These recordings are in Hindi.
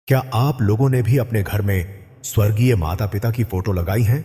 क्या आप लोगों ने भी अपने घर में स्वर्गीय माता पिता की फोटो लगाई है?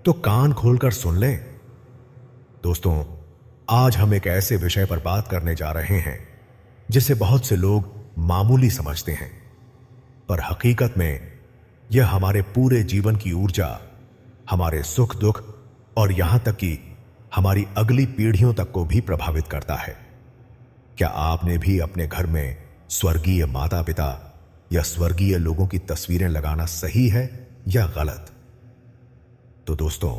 तो कान खोलकर सुन लें। दोस्तों, आज हम एक ऐसे विषय पर बात करने जा रहे हैं जिसे बहुत से लोग मामूली समझते हैं, पर हकीकत में यह हमारे पूरे जीवन की ऊर्जा, हमारे सुख दुख और यहां तक कि हमारी अगली पीढ़ियों तक को भी प्रभावित करता है। क्या आपने भी अपने घर में स्वर्गीय माता पिता या स्वर्गीय लोगों की तस्वीरें लगाना सही है या गलत? तो दोस्तों,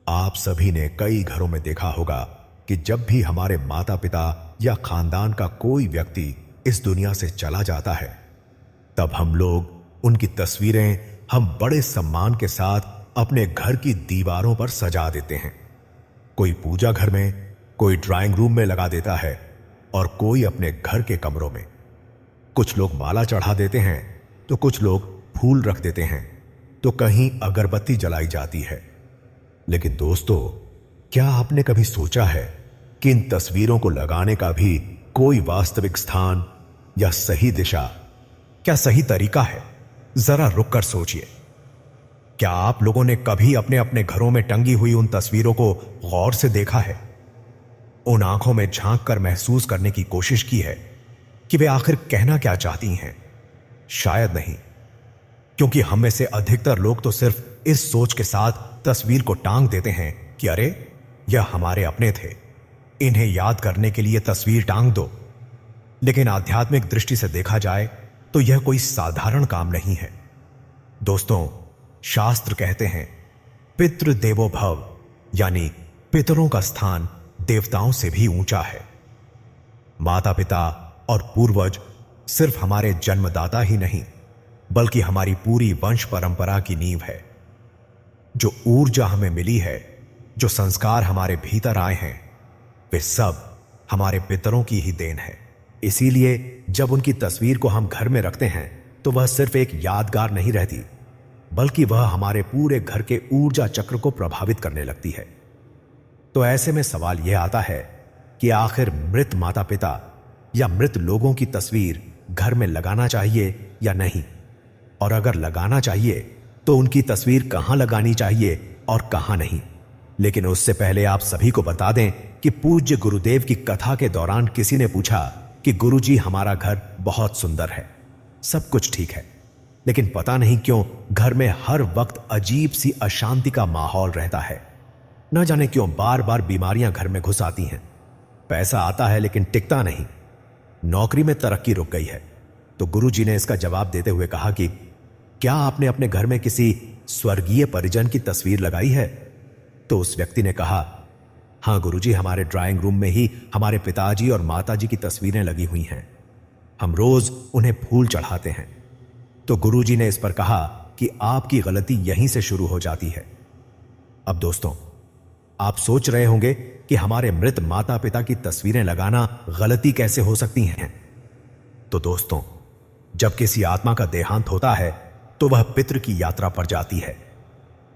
आप सभी ने कई घरों में देखा होगा कि जब भी हमारे माता पिता या खानदान का कोई व्यक्ति इस दुनिया से चला जाता है, तब हम लोग उनकी तस्वीरें हम बड़े सम्मान के साथ अपने घर की दीवारों पर सजा देते हैं। कोई पूजा घर में, कोई ड्राइंग रूम में लगा देता है और कोई अपने घर के कमरों में। कुछ लोग माला चढ़ा देते हैं तो कुछ लोग फूल रख देते हैं, तो कहीं अगरबत्ती जलाई जाती है। लेकिन दोस्तों, क्या आपने कभी सोचा है कि इन तस्वीरों को लगाने का भी कोई वास्तविक स्थान या सही दिशा, क्या सही तरीका है? जरा रुक कर सोचिए। क्या आप लोगों ने कभी अपने अपने घरों में टंगी हुई उन तस्वीरों को गौर से देखा है? उन आंखों में झांक कर महसूस करने की कोशिश की है कि वे आखिर कहना क्या चाहती हैं? शायद नहीं, क्योंकि हम में से अधिकतर लोग तो सिर्फ इस सोच के साथ तस्वीर को टांग देते हैं कि अरे, यह हमारे अपने थे, इन्हें याद करने के लिए तस्वीर टांग दो। लेकिन आध्यात्मिक दृष्टि से देखा जाए तो यह कोई साधारण काम नहीं है। दोस्तों, शास्त्र कहते हैं पितृ देवो भव, यानी पितरों का स्थान देवताओं से भी ऊंचा है। माता पिता और पूर्वज सिर्फ हमारे जन्मदाता ही नहीं, बल्कि हमारी पूरी वंश परंपरा की नींव है। जो ऊर्जा हमें मिली है, जो संस्कार हमारे भीतर आए हैं, वे सब हमारे पितरों की ही देन है। इसीलिए जब उनकी तस्वीर को हम घर में रखते हैं तो वह सिर्फ एक यादगार नहीं रहती, बल्कि वह हमारे पूरे घर के ऊर्जा चक्र को प्रभावित करने लगती है। तो ऐसे में सवाल यह आता है कि आखिर मृत माता पिता या मृत लोगों की तस्वीर घर में लगाना चाहिए या नहीं? और अगर लगाना चाहिए तो उनकी तस्वीर कहां लगानी चाहिए और कहां नहीं? लेकिन उससे पहले आप सभी को बता दें कि पूज्य गुरुदेव की कथा के दौरान किसी ने पूछा कि गुरुजी, हमारा घर बहुत सुंदर है, सब कुछ ठीक है, लेकिन पता नहीं क्यों घर में हर वक्त अजीब सी अशांति का माहौल रहता है। न जाने क्यों बार बार बीमारियां घर में घुस आती हैं। पैसा आता है लेकिन टिकता नहीं। नौकरी में तरक्की रुक गई है। तो गुरुजी ने इसका जवाब देते हुए कहा कि क्या आपने अपने घर में किसी स्वर्गीय परिजन की तस्वीर लगाई है? तो उस व्यक्ति ने कहा, हां गुरुजी, हमारे ड्राइंग रूम में ही हमारे पिताजी और माताजी की तस्वीरें लगी हुई हैं। हम रोज उन्हें फूल चढ़ाते हैं। तो गुरुजी ने इस पर कहा कि आपकी गलती यहीं से शुरू हो जाती है। अब दोस्तों, आप सोच रहे होंगे कि हमारे मृत माता पिता की तस्वीरें लगाना गलती कैसे हो सकती हैं? तो दोस्तों, जब किसी आत्मा का देहांत होता है तो वह पितृ की यात्रा पर जाती है,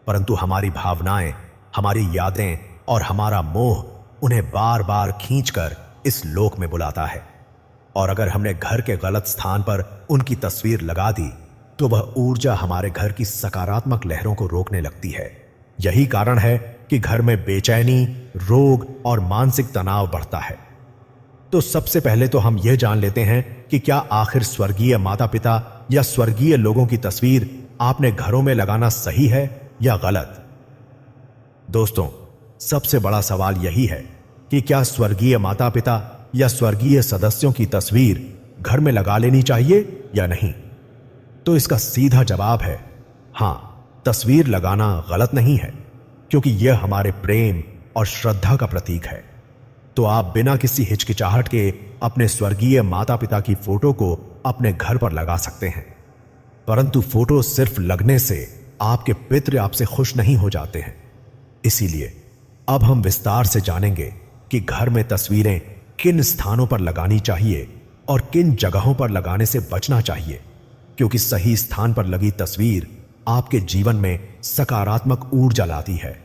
परंतु हमारी भावनाएं, हमारी यादें और हमारा मोह उन्हें बार बार खींचकर इस लोक में बुलाता है। और अगर हमने घर के गलत स्थान पर उनकी तस्वीर लगा दी तो वह ऊर्जा हमारे घर की सकारात्मक लहरों को रोकने लगती है। यही कारण है कि घर में बेचैनी, रोग और मानसिक तनाव बढ़ता है। तो सबसे पहले तो हम यह जान लेते हैं कि क्या आखिर स्वर्गीय माता पिता या स्वर्गीय लोगों की तस्वीर आपने घरों में लगाना सही है या गलत? दोस्तों, सबसे बड़ा सवाल यही है कि क्या स्वर्गीय माता पिता या स्वर्गीय सदस्यों की तस्वीर घर में लगा लेनी चाहिए या नहीं? तो इसका सीधा जवाब है हां, तस्वीर लगाना गलत नहीं है, क्योंकि यह हमारे प्रेम और श्रद्धा का प्रतीक है। तो आप बिना किसी हिचकिचाहट के अपने स्वर्गीय माता पिता की फोटो को अपने घर पर लगा सकते हैं। परंतु फोटो सिर्फ लगने से आपके पितृ आपसे खुश नहीं हो जाते हैं। इसीलिए अब हम विस्तार से जानेंगे कि घर में तस्वीरें किन स्थानों पर लगानी चाहिए और किन जगहों पर लगाने से बचना चाहिए, क्योंकि सही स्थान पर लगी तस्वीर आपके जीवन में सकारात्मक ऊर्जा लाती है,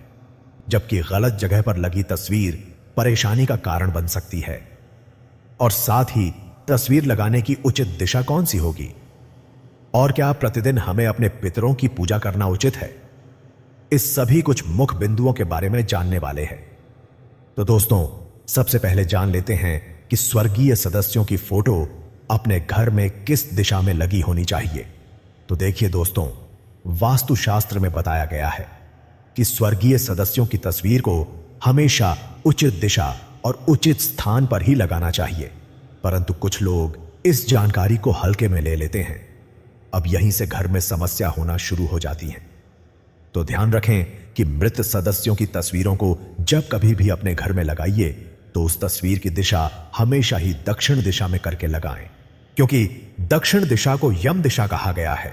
जबकि गलत जगह पर लगी तस्वीर परेशानी का कारण बन सकती है। और साथ ही तस्वीर लगाने की उचित दिशा कौन सी होगी और क्या प्रतिदिन हमें अपने पितरों की पूजा करना उचित है? इस सभी कुछ मुख्य बिंदुओं के बारे में जानने वाले हैं। तो दोस्तों, सबसे पहले जान लेते हैं कि स्वर्गीय सदस्यों की फोटो अपने घर में किस दिशा में लगी होनी चाहिए। तो देखिए दोस्तों, वास्तुशास्त्र में बताया गया है कि स्वर्गीय सदस्यों की तस्वीर को हमेशा उचित दिशा और उचित स्थान पर ही लगाना चाहिए, परंतु कुछ लोग इस जानकारी को हल्के में ले लेते हैं। अब यहीं से घर में समस्या होना शुरू हो जाती है। तो ध्यान रखें कि मृत सदस्यों की तस्वीरों को जब कभी भी अपने घर में लगाइए तो उस तस्वीर की दिशा हमेशा ही दक्षिण दिशा में करके लगाएं, क्योंकि दक्षिण दिशा को यम दिशा कहा गया है।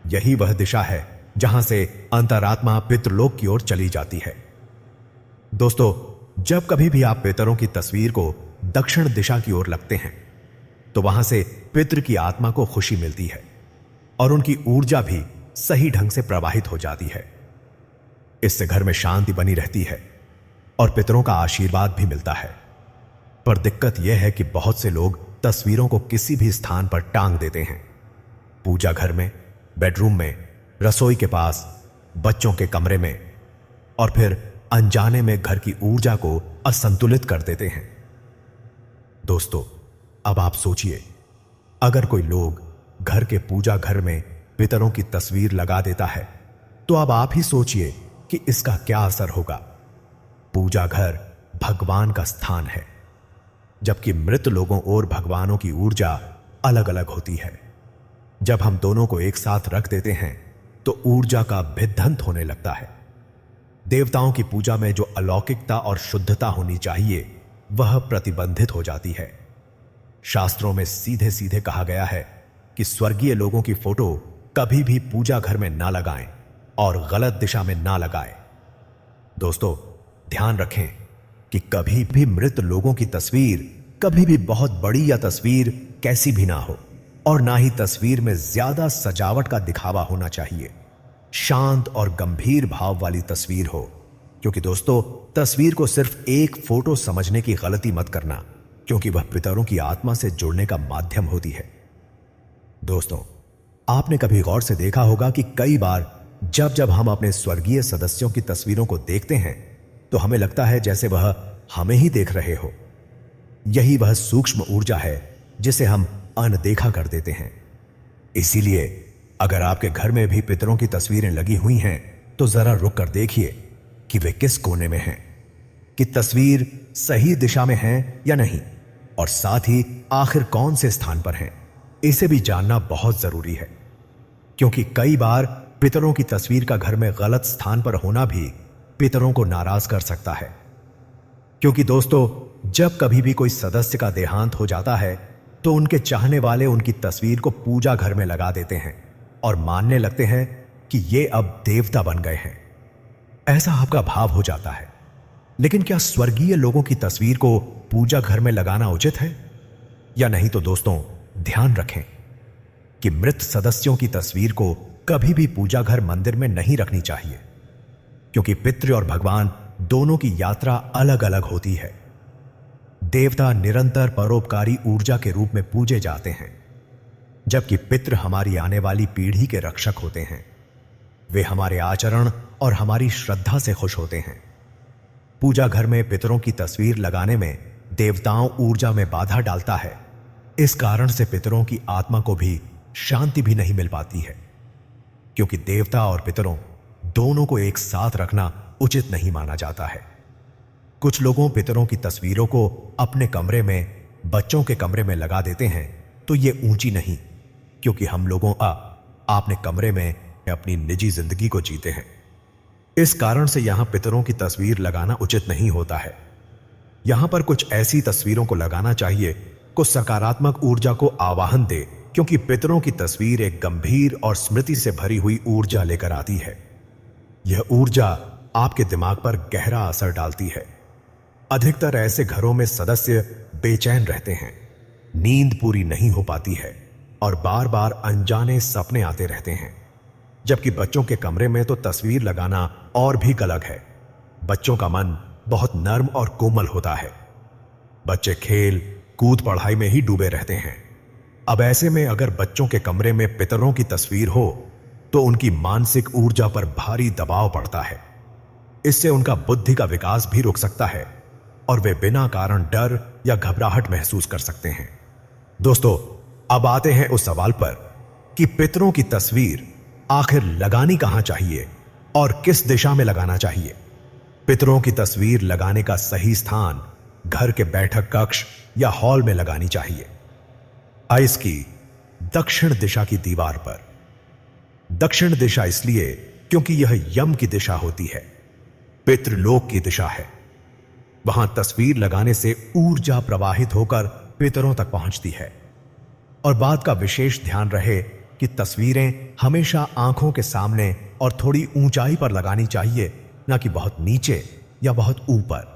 यही वह दिशा है जहां से अंतरात्मा पितृलोक की ओर चली जाती है। दोस्तों, जब कभी भी आप पितरों की तस्वीर को दक्षिण दिशा की ओर लगते हैं तो वहां से पितृ की आत्मा को खुशी मिलती है और उनकी ऊर्जा भी सही ढंग से प्रवाहित हो जाती है। इससे घर में शांति बनी रहती है और पितरों का आशीर्वाद भी मिलता है। पर दिक्कत यह है कि बहुत से लोग तस्वीरों को किसी भी स्थान पर टांग देते हैं। पूजा घर में, बेडरूम में, रसोई के पास, बच्चों के कमरे में, और फिर अनजाने में घर की ऊर्जा को असंतुलित कर देते हैं। दोस्तों, अब आप सोचिए, अगर कोई लोग घर के पूजा घर में पितरों की तस्वीर लगा देता है तो अब आप ही सोचिए कि इसका क्या असर होगा। पूजा घर भगवान का स्थान है, जबकि मृत लोगों और भगवानों की ऊर्जा अलग अलग होती है। जब हम दोनों को एक साथ रख देते हैं तो ऊर्जा का भिद्दंत होने लगता है। देवताओं की पूजा में जो अलौकिकता और शुद्धता होनी चाहिए वह प्रतिबंधित हो जाती है। शास्त्रों में सीधे सीधे कहा गया है कि स्वर्गीय लोगों की फोटो कभी भी पूजा घर में ना लगाएं और गलत दिशा में ना लगाएं। दोस्तों, ध्यान रखें कि कभी भी मृत लोगों की तस्वीर कभी भी बहुत बड़ी या तस्वीर कैसी भी ना हो, और ना ही तस्वीर में ज्यादा सजावट का दिखावा होना चाहिए। शांत और गंभीर भाव वाली तस्वीर हो, क्योंकि दोस्तों, तस्वीर को सिर्फ एक फोटो समझने की गलती मत करना, क्योंकि वह पितरों की आत्मा से जुड़ने का माध्यम होती है। दोस्तों, आपने कभी गौर से देखा होगा कि कई बार जब जब हम अपने स्वर्गीय सदस्यों की तस्वीरों को देखते हैं तो हमें लगता है जैसे वह हमें ही देख रहे हो। यही वह सूक्ष्म ऊर्जा है जिसे हम अनदेखा कर देते हैं। इसीलिए अगर आपके घर में भी पितरों की तस्वीरें लगी हुई हैं तो जरा रुक कर देखिए कि वे किस कोने में हैं, कि तस्वीर सही दिशा में है या नहीं, और साथ ही आखिर कौन से स्थान पर हैं, इसे भी जानना बहुत जरूरी है। क्योंकि कई बार पितरों की तस्वीर का घर में गलत स्थान पर होना भी पितरों को नाराज कर सकता है। क्योंकि दोस्तों, जब कभी भी कोई सदस्य का देहांत हो जाता है तो उनके चाहने वाले उनकी तस्वीर को पूजा घर में लगा देते हैं और मानने लगते हैं कि ये अब देवता बन गए हैं। ऐसा आपका भाव हो जाता है। लेकिन क्या स्वर्गीय लोगों की तस्वीर को पूजा घर में लगाना उचित है या नहीं? तो दोस्तों, ध्यान रखें कि मृत सदस्यों की तस्वीर को कभी भी पूजा घर मंदिर में नहीं रखनी चाहिए, क्योंकि पितृ और भगवान दोनों की यात्रा अलग अलग होती है। देवता निरंतर परोपकारी ऊर्जा के रूप में पूजे जाते हैं, जबकि पितृ हमारी आने वाली पीढ़ी के रक्षक होते हैं। वे हमारे आचरण और हमारी श्रद्धा से खुश होते हैं। पूजा घर में पितरों की तस्वीर लगाने में देवताओं ऊर्जा में बाधा डालता है। इस कारण से पितरों की आत्मा को भी शांति भी नहीं मिल पाती है, क्योंकि देवता और पितरों दोनों को एक साथ रखना उचित नहीं माना जाता है। कुछ लोगों पितरों की तस्वीरों को अपने कमरे में, बच्चों के कमरे में लगा देते हैं, तो ये ऊंची नहीं, क्योंकि हम लोगों अपने कमरे में अपनी निजी जिंदगी को जीते हैं। इस कारण से यहां पितरों की तस्वीर लगाना उचित नहीं होता है। यहां पर कुछ ऐसी तस्वीरों को लगाना चाहिए को सकारात्मक ऊर्जा को आवाहन दे, क्योंकि पितरों की तस्वीर एक गंभीर और स्मृति से भरी हुई ऊर्जा लेकर आती है। यह ऊर्जा आपके दिमाग पर गहरा असर डालती है। अधिकतर ऐसे घरों में सदस्य बेचैन रहते हैं, नींद पूरी नहीं हो पाती है और बार बार अनजाने सपने आते रहते हैं। जबकि बच्चों के कमरे में तो तस्वीर लगाना और भी अलग है। बच्चों का मन बहुत नर्म और कोमल होता है। बच्चे खेल कूद पढ़ाई में ही डूबे रहते हैं। अब ऐसे में अगर बच्चों के कमरे में पितरों की तस्वीर हो तो उनकी मानसिक ऊर्जा पर भारी दबाव पड़ता है। इससे उनका बुद्धि का विकास भी रुक सकता है और वे बिना कारण डर या घबराहट महसूस कर सकते हैं। दोस्तों, अब आते हैं उस सवाल पर कि पितरों की तस्वीर आखिर लगानी कहां चाहिए और किस दिशा में लगाना चाहिए। पितरों की तस्वीर लगाने का सही स्थान घर के बैठक कक्ष या हॉल में लगानी चाहिए। इसकी दक्षिण दिशा की दीवार पर। दक्षिण दिशा इसलिए क्योंकि यह यम की दिशा होती है, पितृलोक की दिशा है। वहां तस्वीर लगाने से ऊर्जा प्रवाहित होकर पितरों तक पहुंचती है। और बात का विशेष ध्यान रहे कि तस्वीरें हमेशा आंखों के सामने और थोड़ी ऊंचाई पर लगानी चाहिए, ना कि बहुत नीचे या बहुत ऊपर।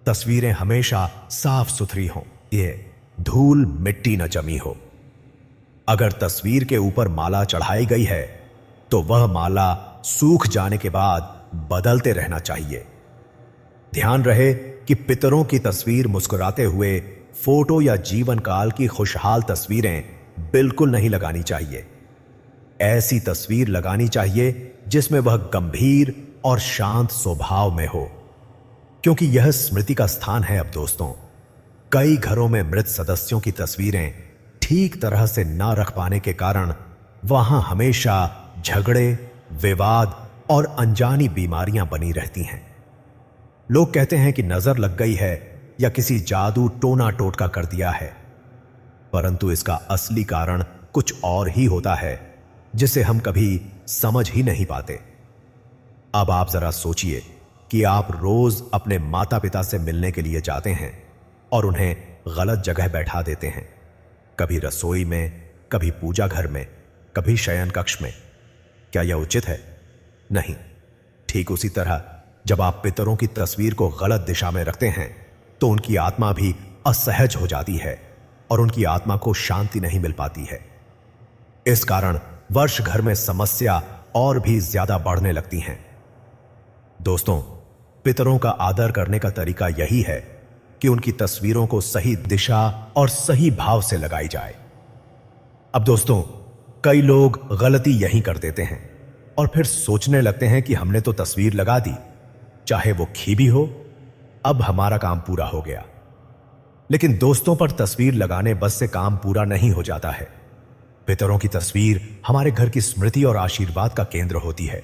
तस्वीरें हमेशा साफ सुथरी हों, ये धूल मिट्टी न जमी हो। अगर तस्वीर के ऊपर माला चढ़ाई गई है तो वह माला सूख जाने के बाद बदलते रहना चाहिए। ध्यान रहे कि पितरों की तस्वीर मुस्कुराते हुए फोटो या जीवन काल की खुशहाल तस्वीरें बिल्कुल नहीं लगानी चाहिए। ऐसी तस्वीर लगानी चाहिए जिसमें वह गंभीर और शांत स्वभाव में हो, क्योंकि यह स्मृति का स्थान है। अब दोस्तों, कई घरों में मृत सदस्यों की तस्वीरें ठीक तरह से ना रख पाने के कारण वहां हमेशा झगड़े, विवाद और अनजानी बीमारियां बनी रहती हैं। लोग कहते हैं कि नजर लग गई है या किसी जादू टोना टोटका कर दिया है, परंतु इसका असली कारण कुछ और ही होता है जिसे हम कभी समझ ही नहीं पाते। अब आप जरा सोचिए कि आप रोज अपने माता पिता से मिलने के लिए जाते हैं और उन्हें गलत जगह बैठा देते हैं, कभी रसोई में, कभी पूजा घर में, कभी शयन कक्ष में। क्या यह उचित है? नहीं। ठीक उसी तरह जब आप पितरों की तस्वीर को गलत दिशा में रखते हैं तो उनकी आत्मा भी असहज हो जाती है और उनकी आत्मा को शांति नहीं मिल पाती है। इस कारण वर्ष घर में समस्या और भी ज्यादा बढ़ने लगती हैं। दोस्तों, पितरों का आदर करने का तरीका यही है कि उनकी तस्वीरों को सही दिशा और सही भाव से लगाई जाए। अब दोस्तों, कई लोग गलती यही कर देते हैं और फिर सोचने लगते हैं कि हमने तो तस्वीर लगा दी, चाहे वो खीबी हो, अब हमारा काम पूरा हो गया। लेकिन दोस्तों, पर तस्वीर लगाने बस से काम पूरा नहीं हो जाता है। पितरों की तस्वीर हमारे घर की स्मृति और आशीर्वाद का केंद्र होती है।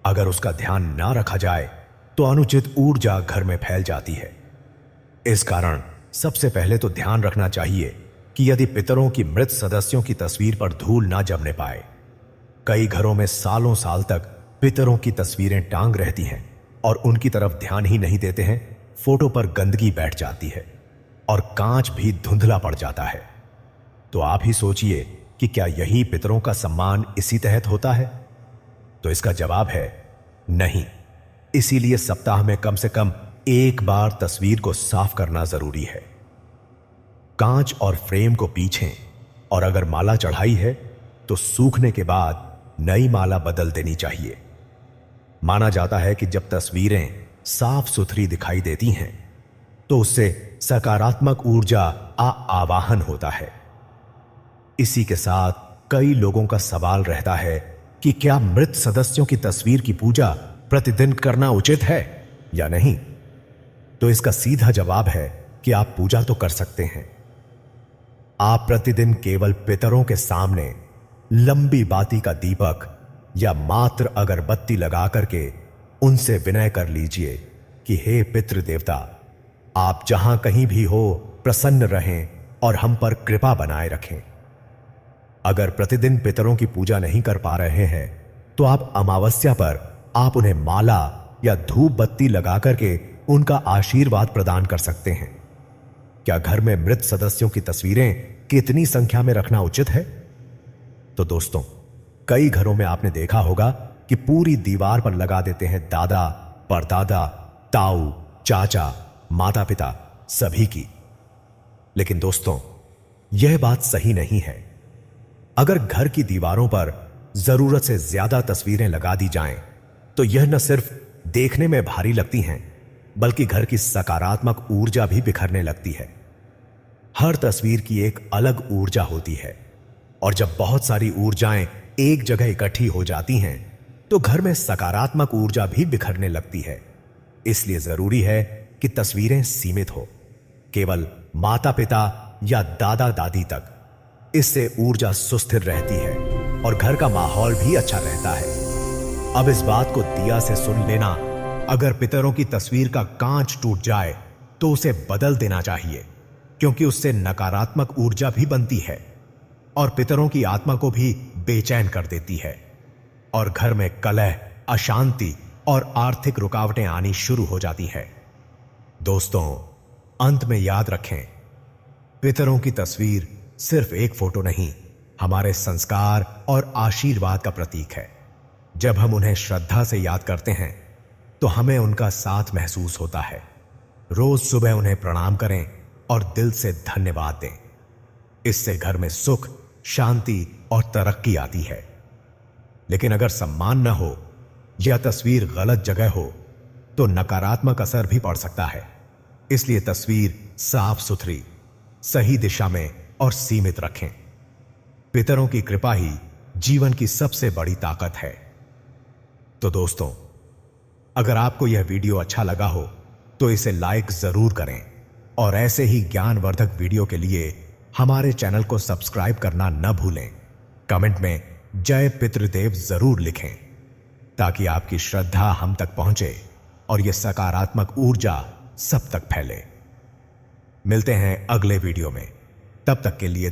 अगर उसका ध्यान ना रखा जाए तो अनुचित ऊर्जा घर में फैल जाती है। इस कारण सबसे पहले तो ध्यान रखना चाहिए कि यदि पितरों की मृत सदस्यों की तस्वीर पर धूल ना जमने पाए। कई घरों में सालों साल तक पितरों की तस्वीरें टांग रहती हैं और उनकी तरफ ध्यान ही नहीं देते हैं। फोटो पर गंदगी बैठ जाती है और कांच भी धुंधला पड़ जाता है। तो आप ही सोचिए कि क्या यही पितरों का सम्मान इसी तहत होता है? तो इसका जवाब है नहीं। इसीलिए सप्ताह में कम से कम एक बार तस्वीर को साफ करना जरूरी है। कांच और फ्रेम को पीछें, और अगर माला चढ़ाई है तो सूखने के बाद नई माला बदल देनी चाहिए। माना जाता है कि जब तस्वीरें साफ सुथरी दिखाई देती हैं तो उससे सकारात्मक ऊर्जा आवाहन होता है। इसी के साथ कई लोगों का सवाल रहता है कि क्या मृत सदस्यों की तस्वीर की पूजा प्रतिदिन करना उचित है या नहीं। तो इसका सीधा जवाब है कि आप पूजा तो कर सकते हैं। आप प्रतिदिन केवल पितरों के सामने लंबी बाती का दीपक या मात्र अगरबत्ती लगा करके उनसे विनय कर लीजिए कि हे पितृ देवता, आप जहां कहीं भी हो प्रसन्न रहें और हम पर कृपा बनाए रखें। अगर प्रतिदिन पितरों की पूजा नहीं कर पा रहे हैं तो आप अमावस्या पर आप उन्हें माला या धूप बत्ती लगा करके उनका आशीर्वाद प्रदान कर सकते हैं। क्या घर में मृत सदस्यों की तस्वीरें कितनी संख्या में रखना उचित है? तो दोस्तों, कई घरों में आपने देखा होगा कि पूरी दीवार पर लगा देते हैं दादा, परदादा, ताऊ, चाचा, माता पिता सभी की। लेकिन दोस्तों, यह बात सही नहीं है। अगर घर की दीवारों पर जरूरत से ज्यादा तस्वीरें लगा दी जाएं, तो यह न सिर्फ देखने में भारी लगती हैं, बल्कि घर की सकारात्मक ऊर्जा भी बिखरने लगती है। हर तस्वीर की एक अलग ऊर्जा होती है और जब बहुत सारी ऊर्जाएं एक जगह इकट्ठी हो जाती हैं तो घर में सकारात्मक ऊर्जा भी बिखरने लगती है। इसलिए जरूरी है कि तस्वीरें सीमित हो, केवल माता पिता या दादा दादी तक। इससे ऊर्जा सुस्थिर रहती है और घर का माहौल भी अच्छा रहता है। अब इस बात को दिया से सुन लेना, अगर पितरों की तस्वीर का कांच टूट जाए तो उसे बदल देना चाहिए, क्योंकि उससे नकारात्मक ऊर्जा भी बनती है और पितरों की आत्मा को भी बेचैन कर देती है और घर में कलह, अशांति और आर्थिक रुकावटें आनी शुरू हो जाती है। दोस्तों, अंत में याद रखें, पितरों की तस्वीर सिर्फ एक फोटो नहीं, हमारे संस्कार और आशीर्वाद का प्रतीक है। जब हम उन्हें श्रद्धा से याद करते हैं तो हमें उनका साथ महसूस होता है। रोज सुबह उन्हें प्रणाम करें और दिल से धन्यवाद दें। इससे घर में सुख, शांति और तरक्की आती है। लेकिन अगर सम्मान न हो या तस्वीर गलत जगह हो तो नकारात्मक असर भी पड़ सकता है। इसलिए तस्वीर साफ सुथरी, सही दिशा में और सीमित रखें। पितरों की कृपा ही जीवन की सबसे बड़ी ताकत है। तो दोस्तों, अगर आपको यह वीडियो अच्छा लगा हो तो इसे लाइक जरूर करें और ऐसे ही ज्ञानवर्धक वीडियो के लिए हमारे चैनल को सब्सक्राइब करना न भूलें। कमेंट में जय पितृदेव जरूर लिखें ताकि आपकी श्रद्धा हम तक पहुंचे और यह सकारात्मक ऊर्जा सब तक फैले। मिलते हैं अगले वीडियो में, तब तक के लिए